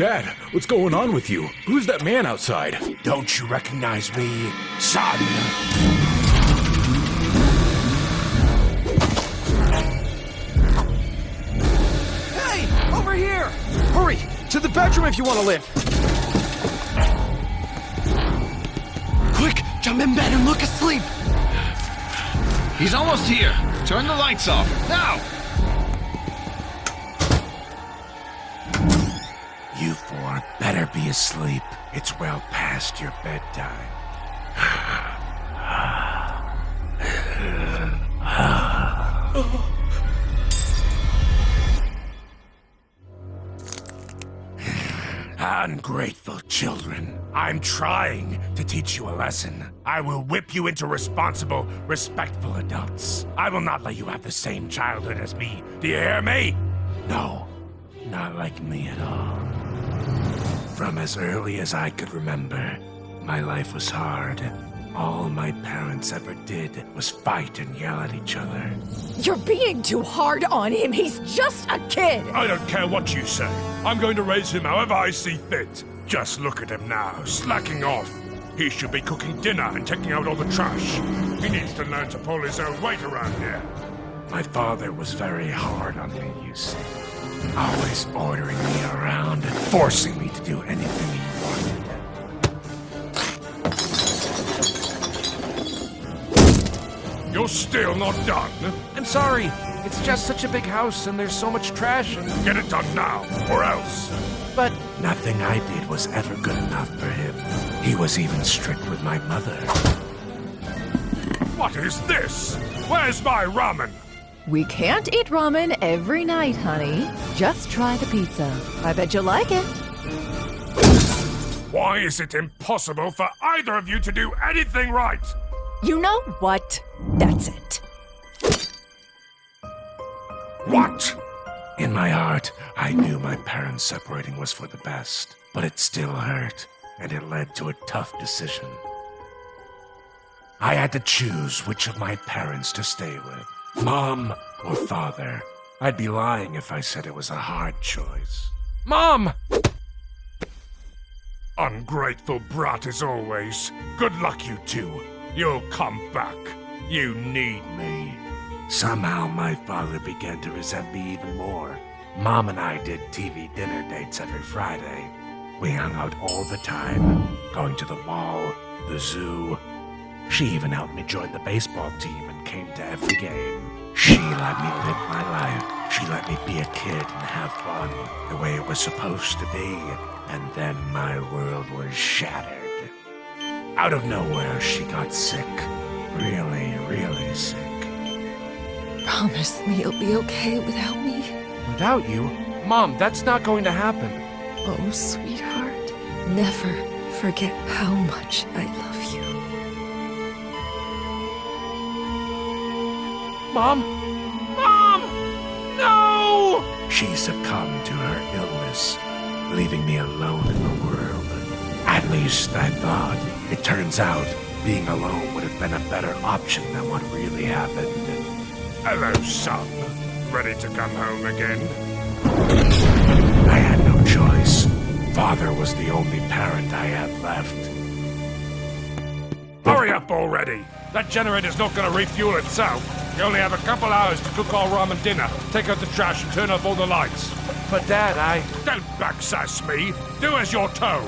Dad, what's going on with you? Who's that man outside? Don't you recognize me, son? Hey! Over here! Hurry! To the bedroom if you want to live! Quick! Jump in bed and look asleep! He's almost here. Turn the lights off. Now! You four better be asleep. It's well past your bedtime. Ungrateful children. I'm trying to teach you a lesson. I will whip you into responsible, respectful adults. I will not let you have the same childhood as me. Do you hear me? No, not like me at all. From as early as I could remember, my life was hard. All my parents ever did was fight and yell at each other. You're being too hard on him. He's just a kid. I don't care what you say. I'm going to raise him however I see fit. Just look at him now, slacking off. He should be cooking dinner and taking out all the trash. He needs to learn to pull his own weight around here. My father was very hard on me, you see. Always ordering me around and forcing me to do anything he wanted. You're still not done? I'm sorry. It's just such a big house and there's so much trash and... Get it done now, or else. But... Nothing I did was ever good enough for him. He was even strict with my mother. What is this? Where's my ramen? We can't eat ramen every night, honey. Just try the pizza. I bet you'll like it. Why is it impossible for either of you to do anything right? You know what? That's it. What? In my heart, I knew my parents separating was for the best, but it still hurt, and it led to a tough decision. I had to choose which of my parents to stay with, Mom or Father. I'd be lying if I said it was a hard choice. Mom! Ungrateful brat as always. Good luck, you two. You'll come back. You need me. Somehow my father began to resent me even more. Mom and I did TV dinner dates every Friday. We hung out all the time, going to the mall, the zoo. She even helped me join the baseball team and came to every game. She let me live my life. She let me be a kid and have fun the way it was supposed to be. And then my world was shattered. Out of nowhere, she got sick. Really, really sick. Promise me you'll be okay without me. Without you? Mom, that's not going to happen. Oh, sweetheart. Never forget how much I love you. Mom? Mom! No! She succumbed to her illness, leaving me alone in the world. At least I thought. It turns out, being alone would have been a better option than what really happened. Hello, son. Ready to come home again? I had no choice. Father was the only parent I had left. Hurry up already! That generator's not gonna refuel itself. You only have a couple hours to cook our ramen dinner, take out the trash and turn off all the lights. But Dad, Don't backsass me! Do as you're told!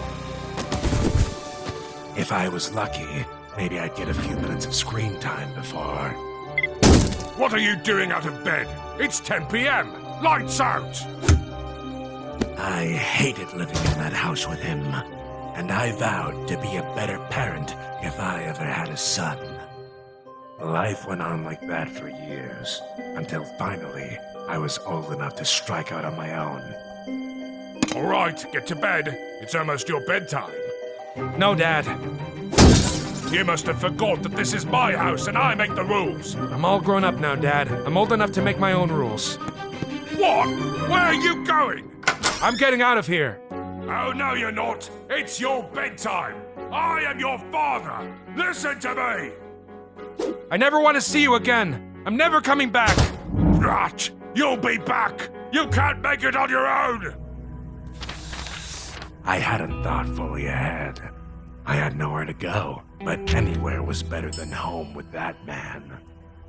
If I was lucky, maybe I'd get a few minutes of screen time before... What are you doing out of bed? It's 10 p.m. Lights out! I hated living in that house with him, and I vowed to be a better parent if I ever had a son. Life went on like that for years, until finally I was old enough to strike out on my own. All right, get to bed. It's almost your bedtime. No, Dad. You must have forgot that this is my house and I make the rules. I'm all grown up now, Dad. I'm old enough to make my own rules. What? Where are you going? I'm getting out of here. Oh, no, you're not. It's your bedtime. I am your father. Listen to me. I never want to see you again. I'm never coming back. Brat, you'll be back. You can't make it on your own. I hadn't thought fully ahead. I had nowhere to go, but anywhere was better than home with that man.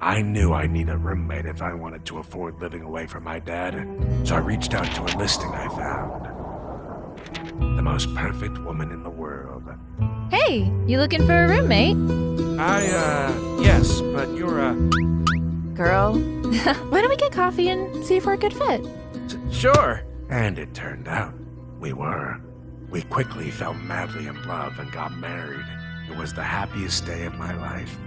I knew I needed a roommate if I wanted to afford living away from my dad, so I reached out to a listing I found. The most perfect woman in the world. Hey, you looking for a roommate? Yes, but you're, Girl, why don't we get coffee and see if we're a good fit? Sure. And it turned out we were. We quickly fell madly in love and got married. It was the happiest day of my life.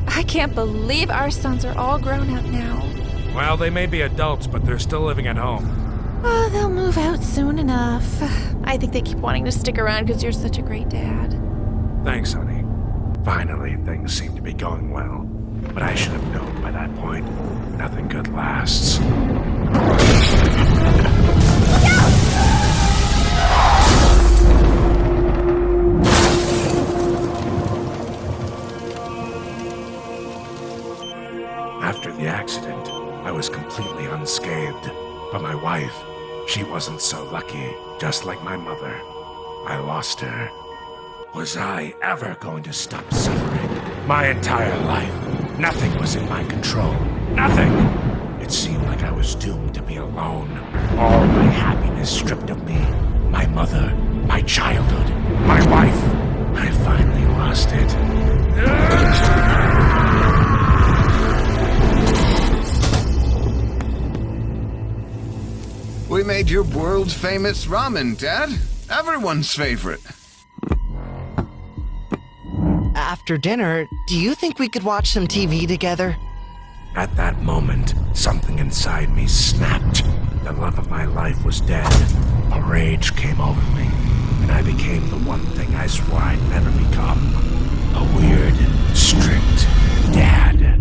I can't believe our sons are all grown up now. Well, they may be adults, but they're still living at home. Oh, they'll move out soon enough. I think they keep wanting to stick around because you're such a great dad. Thanks, honey. Finally, things seem to be going well. But I should have known by that point, nothing good lasts. After the accident, I was completely unscathed. But my wife, she wasn't so lucky, just like my mother. I lost her. Was I ever going to stop suffering? My entire life, nothing was in my control. Nothing! It seemed like I was doomed to be alone. All my happiness stripped of me. My mother, my childhood, my wife. I finally lost it. We made your world-famous ramen, Dad. Everyone's favorite. After dinner, do you think we could watch some TV together? At that moment, something inside me snapped. The love of my life was dead. A rage came over me, and I became the one thing I swore I'd never become. A weird, strict dad.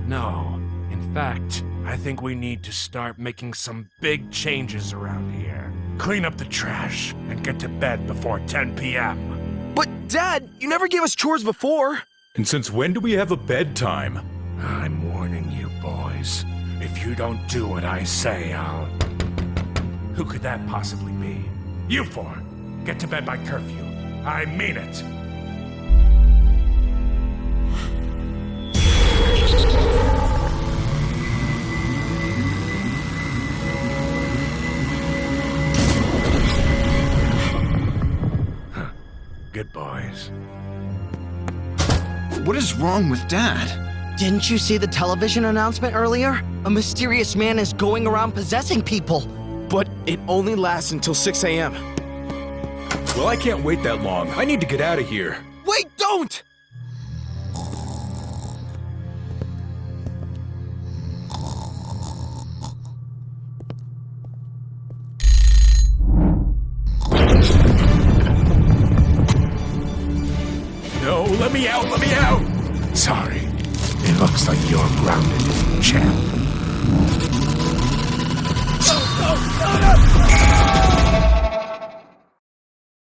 No. In fact, I think we need to start making some big changes around here. Clean up the trash and get to bed before 10 p.m. But, Dad, you never gave us chores before. And since when do we have a bedtime? I'm warning you, boys. If you don't do what I say, I'll... Who could that possibly be? You four! Get to bed by curfew. I mean it! Good boys. What is wrong with Dad? Didn't you see the television announcement earlier? A mysterious man is going around possessing people. But it only lasts until 6 a.m. Well, I can't wait that long. I need to get out of here. Wait, don't! No, let me out, let me out! Sorry. It looks like you're grounded, champ.